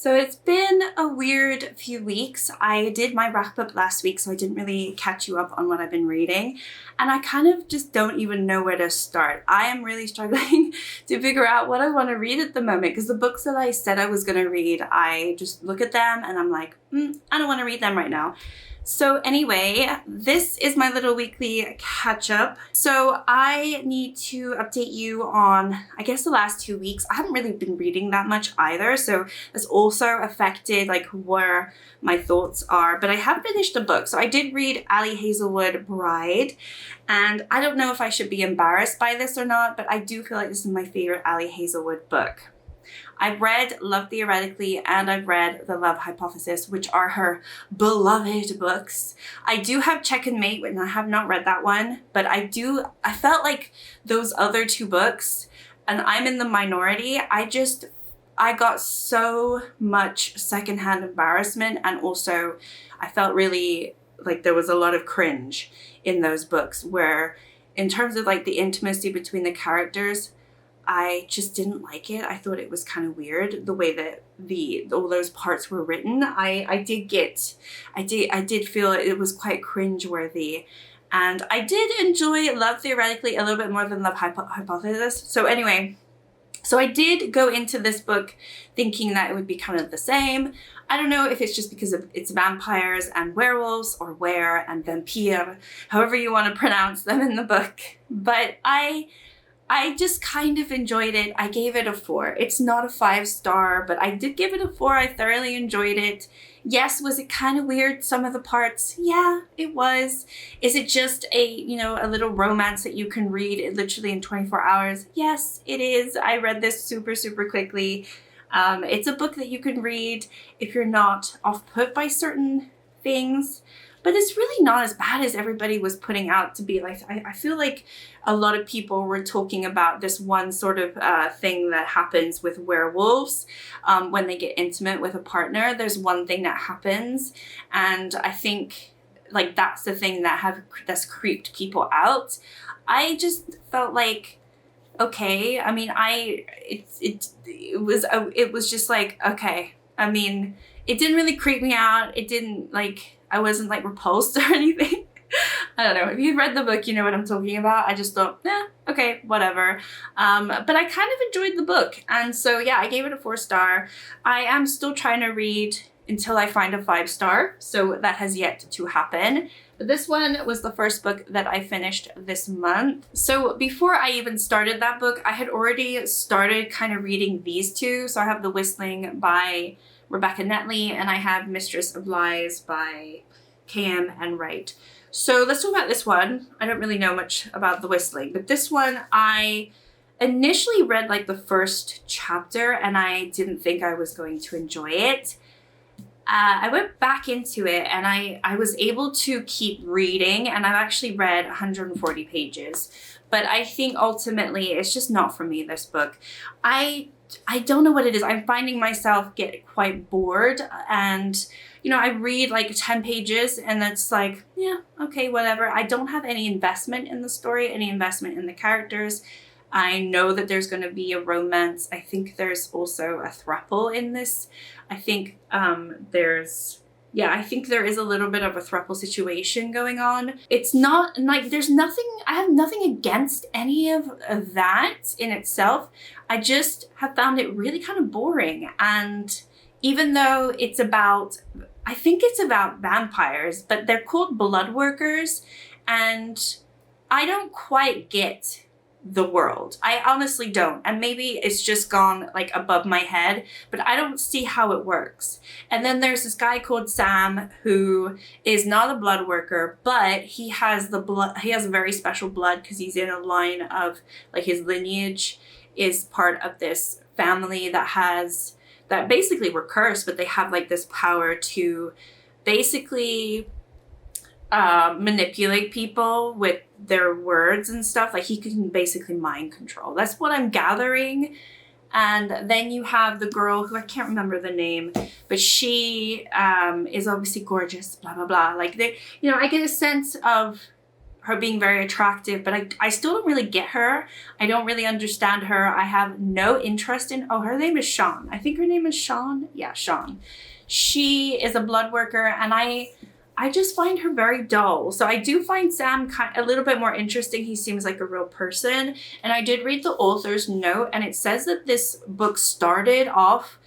So it's been a weird few weeks. I did my wrap up last week, so I didn't really catch you up on what I've been reading. And I kind of just don't even know where to start. I am really struggling to figure out what I want to read at the moment, because the books that I said I was going to read, I just look at them and I'm like, I don't want to read them right now. So anyway, this is my little weekly catch up. So I need to update you on, I guess, the last 2 weeks. I haven't really been reading that much either, so that's also affected like where my thoughts are. But I have finished a book. So I did read Ali Hazelwood Bride, and I don't know if I should be embarrassed by this or not, but I do feel like this is my favorite Ali Hazelwood book. I've read Love Theoretically and I've read The Love Hypothesis, which are her beloved books. I do have Check and Mate, and I have not read that one, but I felt like those other two books, and I'm in the minority, I got so much secondhand embarrassment, and also I felt really like there was a lot of cringe in those books where, in terms of like the intimacy between the characters, I just didn't like it. I thought it was kind of weird the way that all those parts were written. I did feel it was quite cringeworthy. And I did enjoy Love Theoretically a little bit more than Love Hypothesis. So anyway, so I did go into this book thinking that it would be kind of the same. I don't know if it's just because it's vampires and werewolves, or were and vampire, however you want to pronounce them in the book. But I just kind of enjoyed it. I gave it a 4. It's not a 5-star, but I did give it a 4. I thoroughly enjoyed it. Yes, was it kind of weird, some of the parts? Yeah, it was. Is it just a little romance that you can read literally in 24 hours? Yes, it is. I read this super, super quickly. It's a book that you can read if you're not off-put by certain things. But it's really not as bad as everybody was putting out to be. Like, I feel like a lot of people were talking about this one sort of thing that happens with werewolves when they get intimate with a partner. There's one thing that happens, and I think like that's the thing that's creeped people out. I just felt like, okay. I mean, it was just like, okay. I mean, it didn't really creep me out. It didn't like. I wasn't like repulsed or anything. I don't know. If you've read the book, you know what I'm talking about. I just thought, okay, whatever. But I kind of enjoyed the book. And so, yeah, I gave it a 4-star. I am still trying to read until I find a 5-star. So that has yet to happen. But this one was the first book that I finished this month. So before I even started that book, I had already started kind of reading these two. So I have The Whistling by Rebecca Netley, and I have Mistress of Lies by K.M. Enright. So let's talk about this one. I don't really know much about The Whistling, but this one I initially read like the first chapter and I didn't think I was going to enjoy it. I went back into it and I was able to keep reading, and I've actually read 140 pages. But I think ultimately it's just not for me, this book. I don't know what it is. I'm finding myself get quite bored, and I read like 10 pages and that's like, yeah, okay, whatever. I don't have any investment in the story, any investment in the characters. I know that there's going to be a romance. I think there's also a throuple in this. I think there is a little bit of a throuple situation going on. It's not like I have nothing against any of that in itself. I just have found it really kind of boring. And even though I think it's about vampires, but they're called blood workers, and I don't quite get the world. I honestly don't. And maybe it's just gone like above my head, but I don't see how it works. And then there's this guy called Sam who is not a blood worker, but he has a very special blood because he's in a line of like his lineage is part of this family that basically were cursed, but they have like this power to basically manipulate people with their words and stuff. Like he can basically mind control. That's what I'm gathering. And then you have the girl who I can't remember the name, but she is obviously gorgeous, blah, blah, blah. Like I get a sense of her being very attractive, but I still don't really get her. I don't really understand her. I have no interest in, oh, her name is Sean. I think her name is Sean. Yeah, Sean. She is a blood worker, and I just find her very dull. So I do find Sam a little bit more interesting. He seems like a real person. And I did read the author's note, and it says that this book started off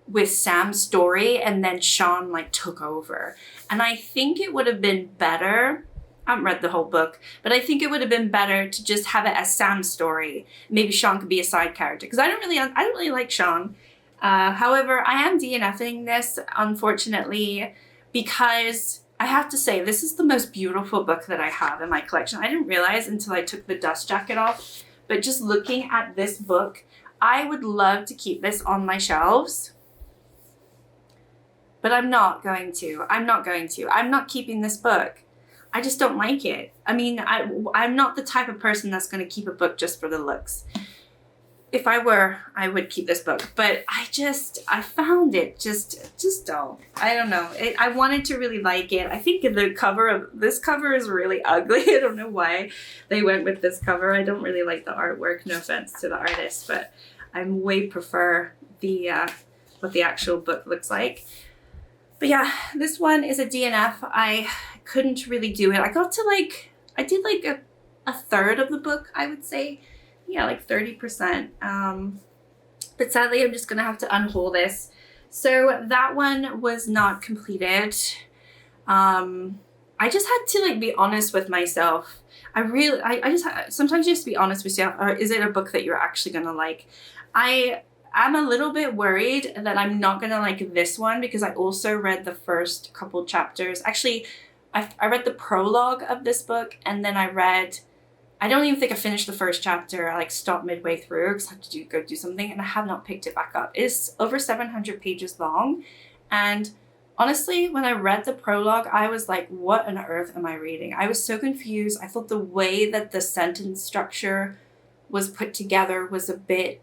with Sam's story and then Sean like took over. And I think it would have been better, I haven't read the whole book, but I think it would have been better to just have it as Sam's story. Maybe Sean could be a side character, because I don't really like Sean. However, I am DNFing this, unfortunately, because I have to say, this is the most beautiful book that I have in my collection. I didn't realize until I took the dust jacket off, but just looking at this book, I would love to keep this on my shelves, but I'm not going to. I'm not keeping this book. I just don't like it. I mean, I'm not the type of person that's going to keep a book just for the looks. If I were, I would keep this book, but I found it just dull. I don't know. I wanted to really like it. I think this cover is really ugly. I don't know why they went with this cover. I don't really like the artwork. No offense to the artist, but I way prefer what the actual book looks like. But yeah, this one is a DNF. I couldn't really do it. I got to I did like a third of the book, I would say. Yeah, like 30%. But sadly, I'm just going to have to unhaul this. So that one was not completed. I just had to be honest with myself. Sometimes you have to be honest with yourself. Or is it a book that you're actually going to like? I'm a little bit worried that I'm not going to like this one, because I also read the first couple chapters. Actually, I read the prologue of this book, and then I don't even think I finished the first chapter. I stopped midway through because I had to go do something, and I have not picked it back up. It's over 700 pages long. And honestly, when I read the prologue, I was like, what on earth am I reading? I was so confused. I thought the way that the sentence structure was put together was a bit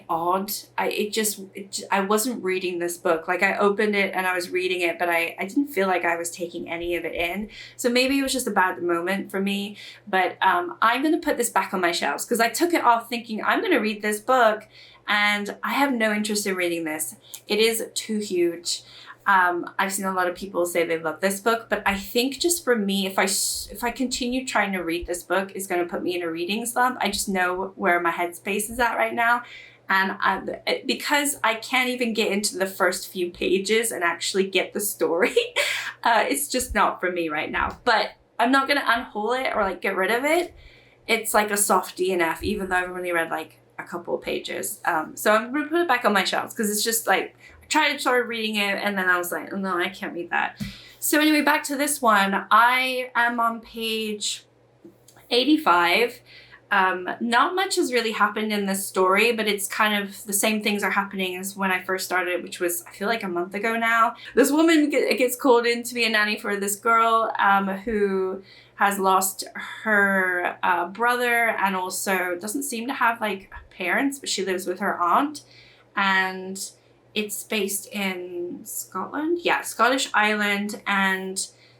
odd. I wasn't reading this book. I opened it and I was reading it, but I didn't feel like I was taking any of it in. So maybe it was just a bad moment for me. But I'm going to put this back on my shelves, because I took it off thinking I'm going to read this book, and I have no interest in reading this. It is too huge. I've seen a lot of people say they love this book, but I think just for me, if I continue trying to read this book, it's going to put me in a reading slump. I just know where my headspace is at right now. And because I can't even get into the first few pages and actually get the story, it's just not for me right now. But I'm not going to unhaul it or get rid of it. It's like a soft DNF, even though I've only read a couple of pages. So I'm going to put it back on my shelves, because it's just tried to start reading it, and then I was like, oh, no, I can't read that. So anyway, back to this one. I am on page 85. Not much has really happened in this story, but it's kind of the same things are happening as when I first started, which was, I feel like, a month ago now. This woman gets called in to be a nanny for this girl who has lost her brother, and also doesn't seem to have parents, but she lives with her aunt. And it's based in Scotland. Yeah, Scottish island, and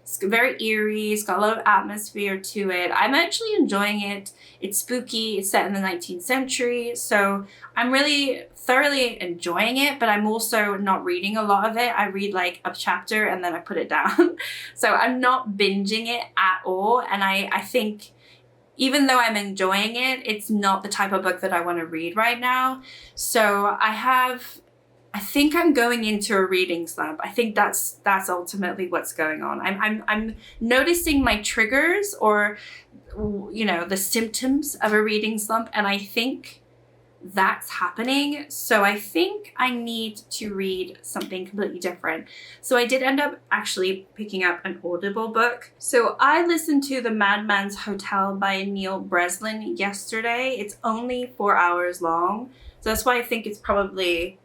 it's very eerie. It's got a lot of atmosphere to it. I'm actually enjoying it. It's spooky. It's set in the 19th century. So I'm really thoroughly enjoying it, but I'm also not reading a lot of it. I read a chapter and then I put it down. So I'm not binging it at all. And I think even though I'm enjoying it, it's not the type of book that I want to read right now. So I think I'm going into a reading slump. I think that's ultimately what's going on. I'm noticing my triggers, or the symptoms of a reading slump, and I think that's happening. So I think I need to read something completely different. So I did end up actually picking up an Audible book. So I listened to The Madman's Hotel by Neil Breslin yesterday. It's only 4 hours long. So that's why I think it's probably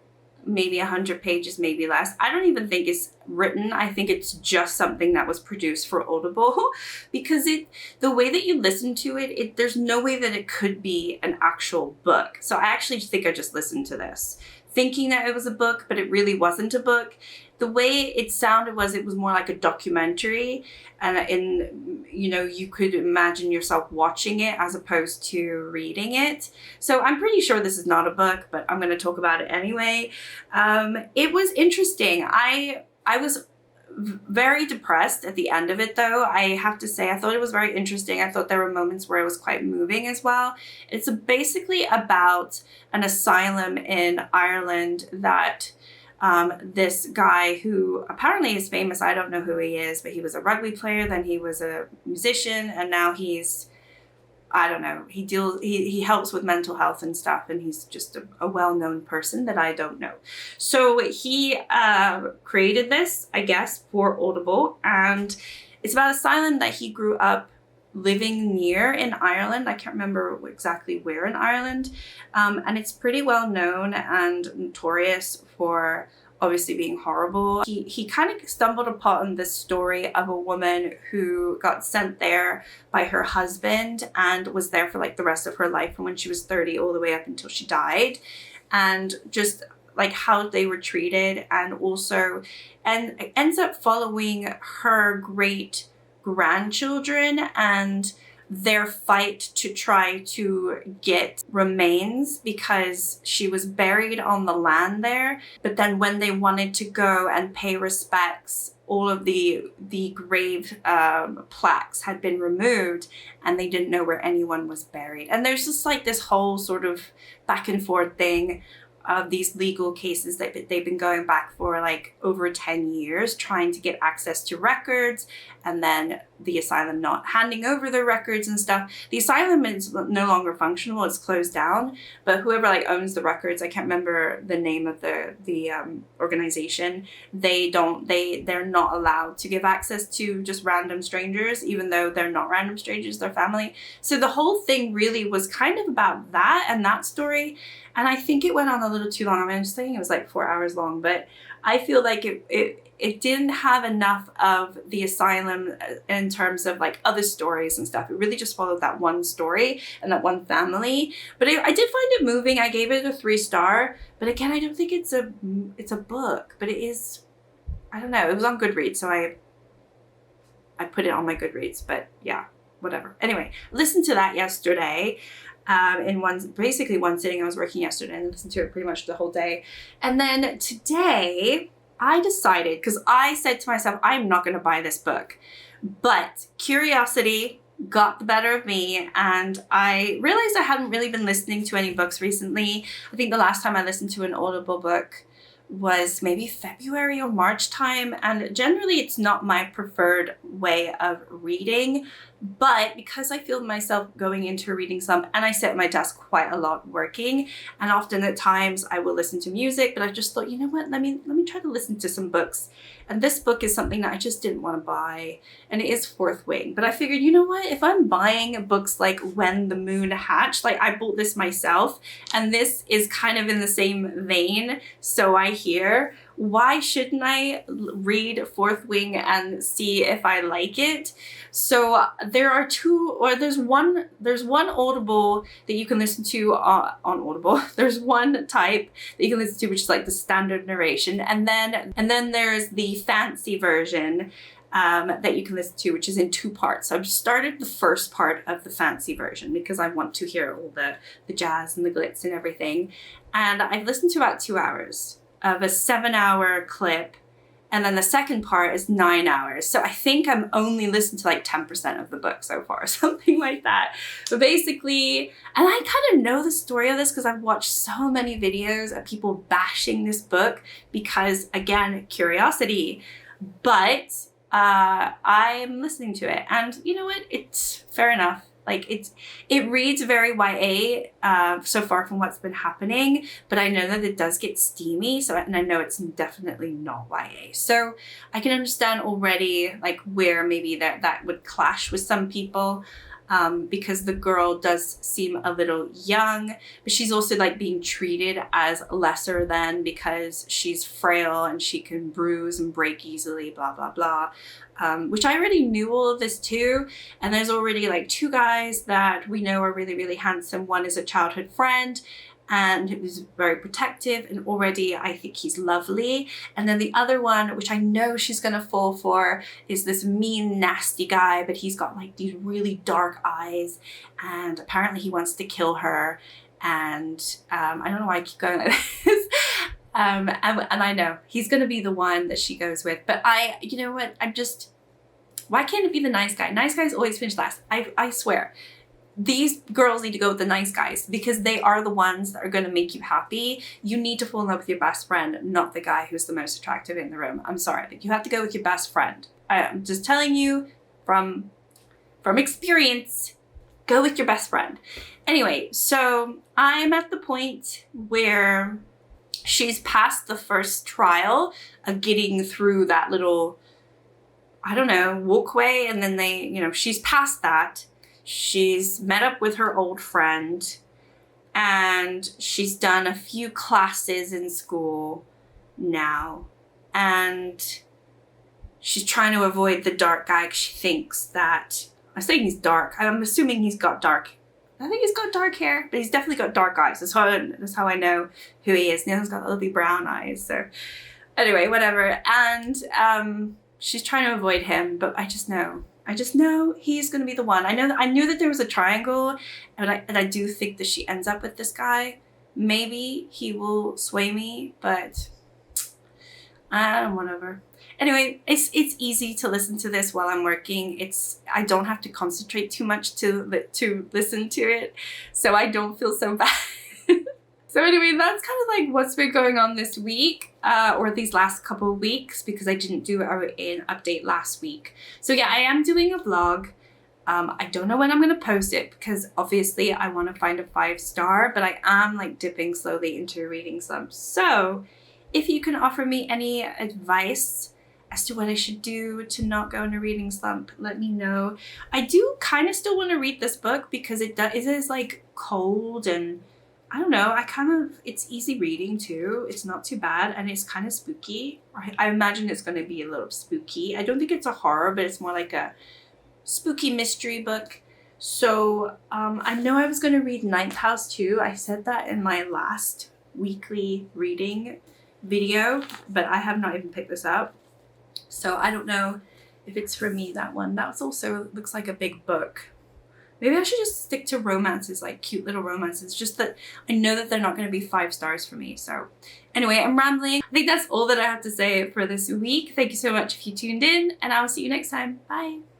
maybe 100 pages, maybe less. I don't even think it's written. I think it's just something that was produced for Audible, because the way that you listen to it, there's no way that it could be an actual book. So I actually think I just listened to this thinking that it was a book, but it really wasn't a book. The way it sounded was it was more like a documentary, and you could imagine yourself watching it as opposed to reading it. So I'm pretty sure this is not a book, but I'm going to talk about it anyway. It was interesting. I was very depressed at the end of it, though. I have to say, I thought it was very interesting. I thought there were moments where it was quite moving as well. It's basically about an asylum in Ireland that this guy who apparently is famous. I don't know who he is, but he was a rugby player, then he was a musician, and now he's, I don't know, he helps with mental health and stuff, and he's just a well-known person that I don't know. So he created this, I guess, for Audible, and it's about asylum that he grew up living near in Ireland. I can't remember exactly where in Ireland, and it's pretty well known and notorious for obviously being horrible. He kind of stumbled upon this story of a woman who got sent there by her husband and was there for like the rest of her life, from when she was 30 all the way up until she died, and just like how they were treated, and it ends up following her great grandchildren and their fight to try to get remains, because she was buried on the land there. But then when they wanted to go and pay respects, all of the grave plaques had been removed, and they didn't know where anyone was buried. And there's just like this whole sort of back and forth thing of these legal cases that they've been going back for like over 10 years, trying to get access to records, and then the asylum not handing over their records and stuff. The asylum is no longer functional, it's closed down, but whoever like owns the records, I can't remember the name of the organization, they're not allowed to give access to just random strangers, even though they're not random strangers, they're family. So the whole thing really was kind of about that and that story. And I think it went on a little too long. I mean, I'm just thinking it was like 4 hours long, but I feel like it didn't have enough of the asylum in terms of like other stories and stuff. It really just followed that one story and that one family. But I did find it moving. I gave it a 3-star. But again, I don't think it's a book, but it is, I don't know. It was on Goodreads, so I put it on my Goodreads, but yeah, whatever. Anyway, listened to that yesterday. In one sitting. I was working yesterday and listened to it pretty much the whole day. And then today I decided, because I said to myself, I'm not going to buy this book, but curiosity got the better of me, and I realized I hadn't really been listening to any books recently. I think the last time I listened to an Audible book was maybe February or March time, and generally it's not my preferred way of reading, but because I feel myself going into a reading slump, and I sit at my desk quite a lot working, and often at times I will listen to music, but I just thought, you know what, let me try to listen to some books. And this book is something that I just didn't want to buy, and it is Fourth Wing. But I figured, you know what, if I'm buying books like When the Moon Hatched, like I bought this myself, and this is kind of in the same vein, so I hear, why shouldn't I read Fourth Wing and see if I like it? So there's one Audible that you can listen to on Audible. There's one type that you can listen to, which is like the standard narration, and then there's the fancy version that you can listen to, which is in 2 parts. So I've started the first part of the fancy version because I want to hear all the jazz and the glitz and everything, and I've listened to about 2 hours of a 7-hour clip, and then the second part is 9 hours. So I think I'm only listened to like 10% of the book so far, something like that. But basically, and I kind of know the story of this because I've watched so many videos of people bashing this book because, again, curiosity. But I'm listening to it, and you know what? It's fair enough. Like it reads very YA so far from what's been happening, but I know that it does get steamy. And I know it's definitely not YA. So I can understand already like where maybe that would clash with some people. Because the girl does seem a little young, but she's also like being treated as lesser than because she's frail and she can bruise and break easily, blah, blah, blah. Which I already knew all of this too. And there's already like 2 guys that we know are really, really handsome. One is a childhood friend, and he was very protective, and already I think he's lovely. And then the other one, which I know she's gonna fall for, is this mean, nasty guy, but he's got like these really dark eyes, and apparently he wants to kill her. And I don't know why I keep going like this. And I know he's gonna be the one that she goes with, but you know what, why can't it be the nice guy? Nice guys always finish last. I swear. These girls need to go with the nice guys because they are the ones that are going to make you happy. You need to fall in love with your best friend, not the guy who's the most attractive in the room. I'm sorry. You have to go with your best friend. I'm just telling you from experience, go with your best friend. Anyway, so I'm at the point where she's past the first trial of getting through that little, I don't know, walkway. And then she's past that. She's met up with her old friend, and she's done a few classes in school now, and she's trying to avoid the dark guy because she thinks that, I'm saying he's dark, I'm assuming he's got dark, I think he's got dark hair, but he's definitely got dark eyes. That's how I know who he is. Neil's got lovely brown eyes, so anyway, whatever. And she's trying to avoid him, but I just know he's going to be the one. I knew that there was a triangle, and I do think that she ends up with this guy. Maybe he will sway me, but whatever. Anyway, it's easy to listen to this while I'm working. I don't have to concentrate too much to listen to it, so I don't feel so bad. So anyway, that's kind of like what's been going on this week, or these last couple of weeks, because I didn't do an update last week. So yeah, I am doing a vlog. I don't know when I'm going to post it because obviously I want to find a 5-star, but I am like dipping slowly into a reading slump. So if you can offer me any advice as to what I should do to not go in a reading slump, let me know. I do kind of still want to read this book because it is like cold, and I don't know, it's easy reading too. It's not too bad, and it's kind of spooky. I imagine it's going to be a little spooky. I don't think it's a horror, but it's more like a spooky mystery book. So I know I was going to read Ninth House too. I said that in my last weekly reading video, but I have not even picked this up. So I don't know if it's for me, that one. That also looks like a big book. Maybe I should just stick to romances, like cute little romances. Just that I know that they're not going to be 5 stars for me. So anyway, I'm rambling. I think that's all that I have to say for this week. Thank you so much if you tuned in, and I'll see you next time. Bye.